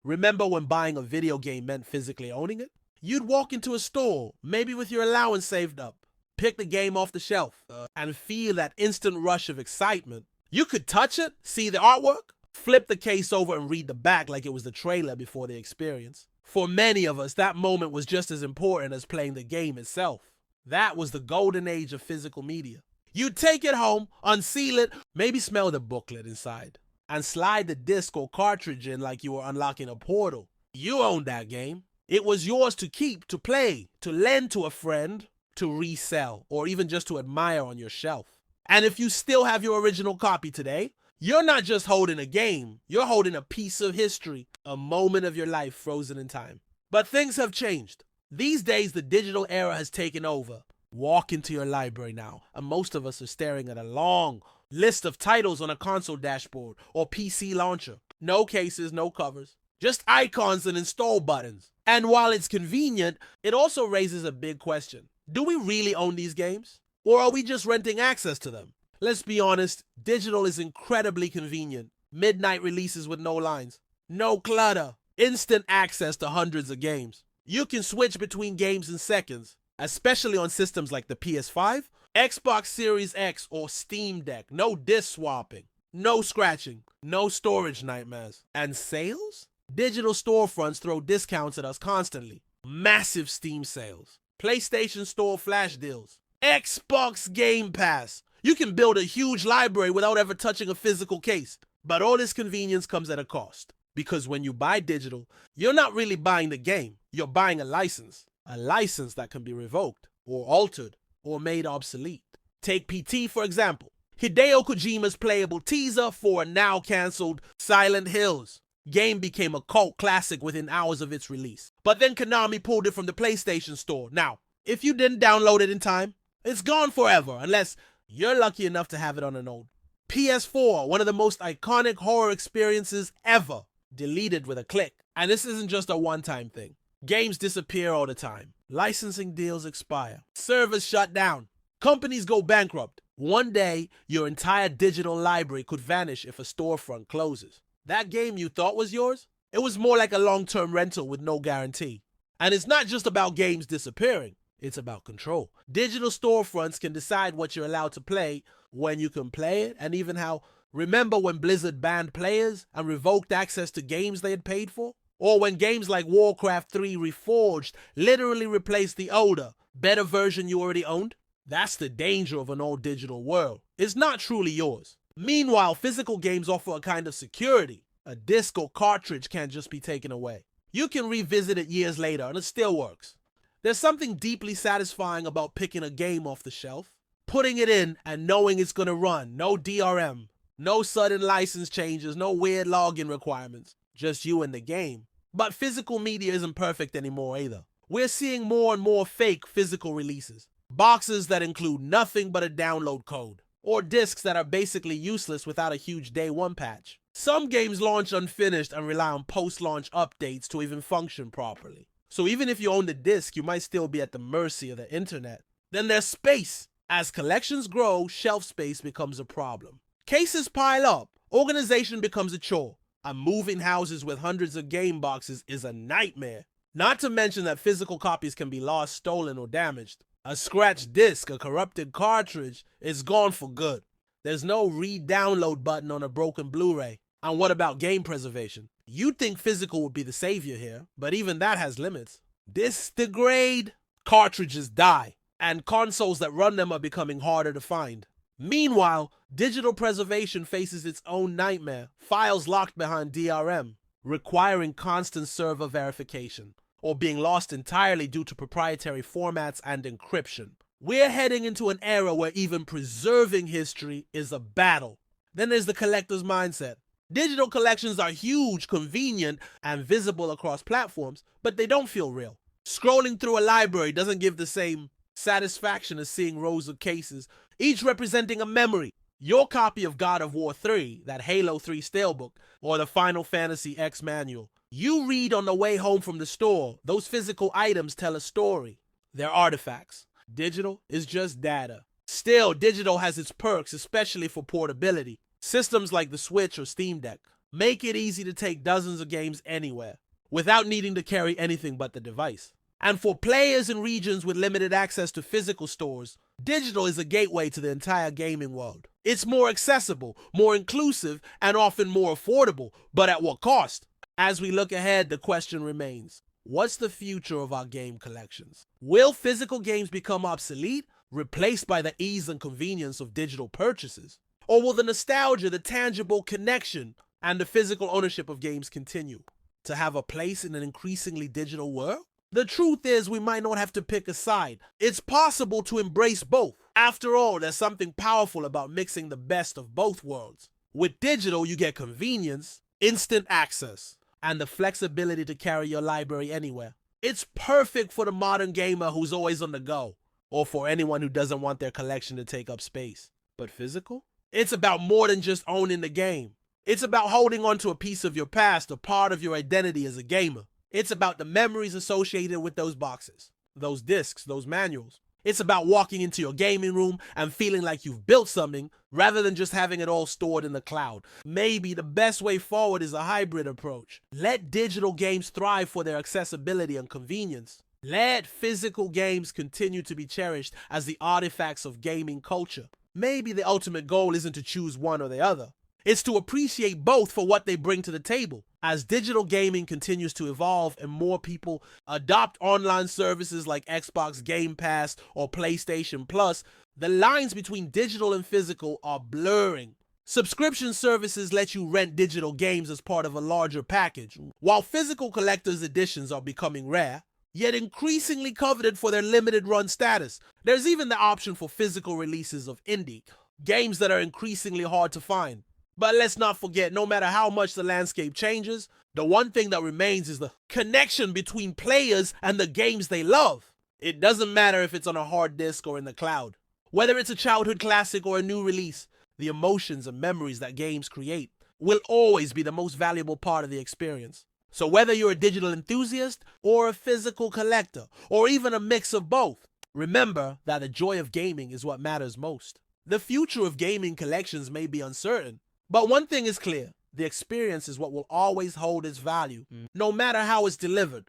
Remember when buying a video game meant physically owning it? You'd walk into a store, maybe with your allowance saved up, pick the game off the shelf, and feel that instant rush of excitement. You could touch it, see the artwork, flip the case over and read the back like it was the trailer before the experience. For many of us, that moment was just as important as playing the game itself. That was the golden age of physical media. You'd take it home, unseal it, maybe smell the booklet inside, and slide the disc or cartridge in like you were unlocking a portal. You owned that game. It was yours to keep, to play, to lend to a friend, to resell, or even just to admire on your shelf. And if you still have your original copy today, you're not just holding a game, you're holding a piece of history, a moment of your life frozen in time. But things have changed. These days, the digital era has taken over. Walk into your library now, and most of us are staring at a long list of titles on a console dashboard or PC launcher. No cases, no covers, just icons and install buttons. And while it's convenient, it also raises a big question. Do we really own these games? Or are we just renting access to them? Let's be honest, digital is incredibly convenient. Midnight releases with no lines, no clutter, instant access to hundreds of games. You can switch between games in seconds, especially on systems like the PS5, Xbox Series X, or Steam Deck. No disc swapping, no scratching, no storage nightmares. And sales? Digital storefronts throw discounts at us constantly. Massive Steam sales, PlayStation Store flash deals, Xbox Game Pass. You can build a huge library without ever touching a physical case. But all this convenience comes at a cost. Because when you buy digital, you're not really buying the game. You're buying a license that can be revoked, or altered, or made obsolete. Take PT for example. Hideo Kojima's playable teaser for a now cancelled Silent Hills game became a cult classic within hours of its release. But then Konami pulled it from the PlayStation Store. Now, if you didn't download it in time, it's gone forever unless you're lucky enough to have it on an old PS4, one of the most iconic horror experiences ever, deleted with a click. And this isn't just a one-time thing. Games disappear all the time. Licensing deals expire. Servers shut down. Companies go bankrupt. One day, your entire digital library could vanish if a storefront closes. That game you thought was yours? It was more like a long-term rental with no guarantee. And it's not just about games disappearing. It's about control. Digital storefronts can decide what you're allowed to play, when you can play it, and even how. Remember when Blizzard banned players and revoked access to games they had paid for? Or when games like Warcraft 3 Reforged literally replaced the older, better version you already owned? That's the danger of an old digital world. It's not truly yours. Meanwhile, physical games offer a kind of security. A disc or cartridge can't just be taken away. You can revisit it years later and it still works. There's something deeply satisfying about picking a game off the shelf, putting it in and knowing it's gonna run. No DRM, no sudden license changes, no weird login requirements. Just you and the game. But physical media isn't perfect anymore either. We're seeing more and more fake physical releases. Boxes that include nothing but a download code. Or discs that are basically useless without a huge day one patch. Some games launch unfinished and rely on post-launch updates to even function properly. So even if you own the disc, you might still be at the mercy of the internet. Then there's space. As collections grow, shelf space becomes a problem. Cases pile up. Organization becomes a chore. And moving houses with hundreds of game boxes is a nightmare. Not to mention that physical copies can be lost, stolen, or damaged. A scratched disc, a corrupted cartridge, is gone for good. There's no re-download button on a broken Blu-ray. And what about game preservation? You'd think physical would be the savior here, but even that has limits. Discs degrade, cartridges die, and consoles that run them are becoming harder to find. Meanwhile, digital preservation faces its own nightmare, files locked behind DRM, requiring constant server verification, or being lost entirely due to proprietary formats and encryption. We're heading into an era where even preserving history is a battle. Then there's the collector's mindset. Digital collections are huge, convenient, and visible across platforms, but they don't feel real. Scrolling through a library doesn't give the same satisfaction as seeing rows of cases, each representing a memory. Your copy of God of War 3, that Halo 3 steelbook, or the Final Fantasy X manual, you read on the way home from the store. Those physical items tell a story. They're artifacts. Digital is just data. Still, digital has its perks, especially for portability. Systems like the Switch or Steam Deck Make it easy to take dozens of games anywhere without needing to carry anything but the device. And for players in regions with limited access to physical stores, digital is a gateway to the entire gaming world. It's more accessible, more inclusive, and often more affordable, but at what cost? As we look ahead, the question remains, what's the future of our game collections? Will physical games become obsolete, replaced by the ease and convenience of digital purchases? Or will the nostalgia, the tangible connection, and the physical ownership of games continue to have a place in an increasingly digital world? The truth is, we might not have to pick a side. It's possible to embrace both. After all, there's something powerful about mixing the best of both worlds. With digital, you get convenience, instant access, and the flexibility to carry your library anywhere. It's perfect for the modern gamer who's always on the go, or for anyone who doesn't want their collection to take up space. But physical? It's about more than just owning the game. It's about holding on to a piece of your past, a part of your identity as a gamer. It's about the memories associated with those boxes, those discs, those manuals. It's about walking into your gaming room and feeling like you've built something rather than just having it all stored in the cloud. Maybe the best way forward is a hybrid approach. Let digital games thrive for their accessibility and convenience. Let physical games continue to be cherished as the artifacts of gaming culture. Maybe the ultimate goal isn't to choose one or the other. It's to appreciate both for what they bring to the table. As digital gaming continues to evolve and more people adopt online services like Xbox Game Pass or PlayStation Plus, the lines between digital and physical are blurring. Subscription services let you rent digital games as part of a larger package, while physical collector's editions are becoming rare, yet increasingly coveted for their limited run status. There's even the option for physical releases of indie games that are increasingly hard to find. But let's not forget, no matter how much the landscape changes, the one thing that remains is the connection between players and the games they love. It doesn't matter if it's on a hard disk or in the cloud. Whether it's a childhood classic or a new release, the emotions and memories that games create will always be the most valuable part of the experience. So whether you're a digital enthusiast or a physical collector, or even a mix of both, remember that the joy of gaming is what matters most. The future of gaming collections may be uncertain, but one thing is clear, the experience is what will always hold its value, no matter how it's delivered.